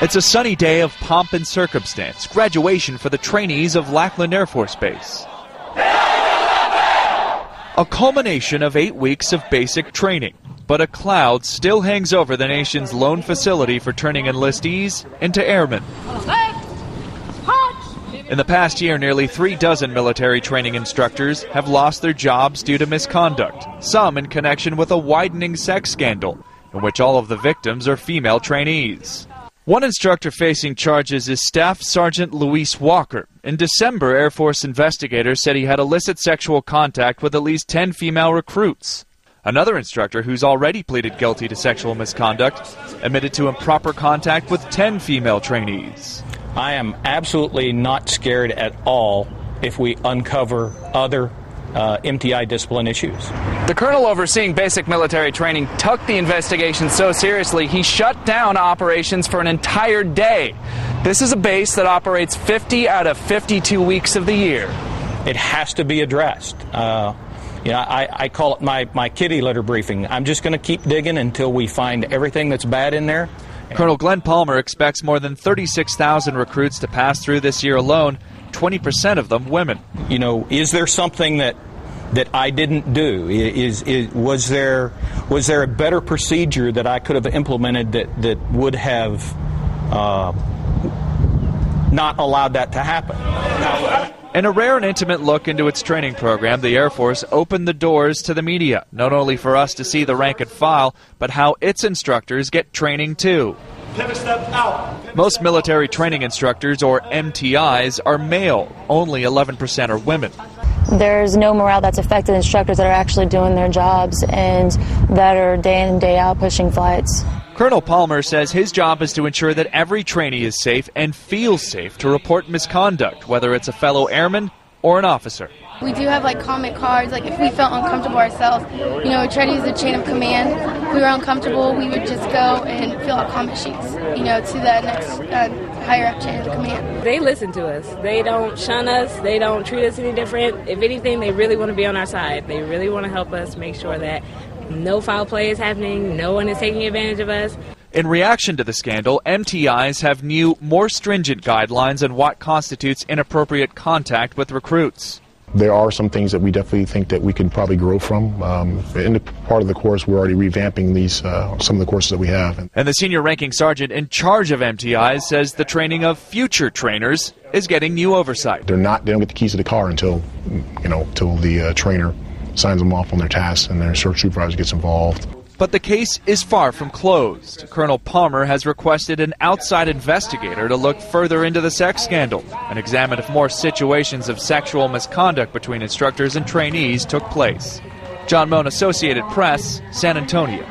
It's a sunny day of pomp and circumstance, graduation for the trainees of Lackland Air Force Base. A culmination of 8 weeks of basic training, but a cloud still hangs over the nation's lone facility for turning enlistees into airmen. In the past year, nearly 36 military training instructors have lost their jobs due to misconduct, some in connection with a widening sex scandal, in which all of the victims are female trainees. One instructor facing charges is Staff Sergeant Luis Walker. In December, Air Force investigators said he had illicit sexual contact with at least 10 female recruits. Another instructor, who's already pleaded guilty to sexual misconduct, admitted to improper contact with 10 female trainees. I am absolutely not scared at all if we uncover other MTI discipline issues. The colonel overseeing basic military training took the investigation so seriously he shut down operations for an entire day. This is a base that operates 50 out of 52 weeks of the year. It has to be addressed. I call it my kitty litter briefing. I'm just going to keep digging until we find everything that's bad in there. Colonel Glenn Palmer expects more than 36,000 recruits to pass through this year alone, 20% of them women. You know, is there something that I didn't do? Was there a better procedure that I could have implemented that would have not allowed that to happen? In a rare and intimate look into its training program, the Air Force opened the doors to the media, not only for us to see the rank and file, but how its instructors get training too. Most military training instructors, or MTIs, are male. Only 11% are women. There's no morale that's affected instructors that are actually doing their jobs and that are day in and day out pushing flights. Colonel Palmer says his job is to ensure that every trainee is safe and feels safe to report misconduct, whether it's a fellow airman or an officer. We do have comment cards, if we felt uncomfortable ourselves. We try to use the chain of command. If we were uncomfortable, we would just go and fill out comment sheets, to the next higher up chain of command. They listen to us. They don't shun us. They don't treat us any different. If anything, they really want to be on our side. They really want to help us make sure that no foul play is happening, no one is taking advantage of us. In reaction to the scandal, MTIs have new, more stringent guidelines on what constitutes inappropriate contact with recruits. There are some things that we definitely think that we can probably grow from. In the part of the course, we're already revamping these some of the courses that we have. And the senior ranking sergeant in charge of MTIs says the training of future trainers is getting new oversight. They don't get the keys to the car until the trainer signs them off on their tasks and their search supervisor gets involved. But the case is far from closed. Colonel Palmer has requested an outside investigator to look further into the sex scandal and examine if more situations of sexual misconduct between instructors and trainees took place. John MONE, Associated Press, San Antonio.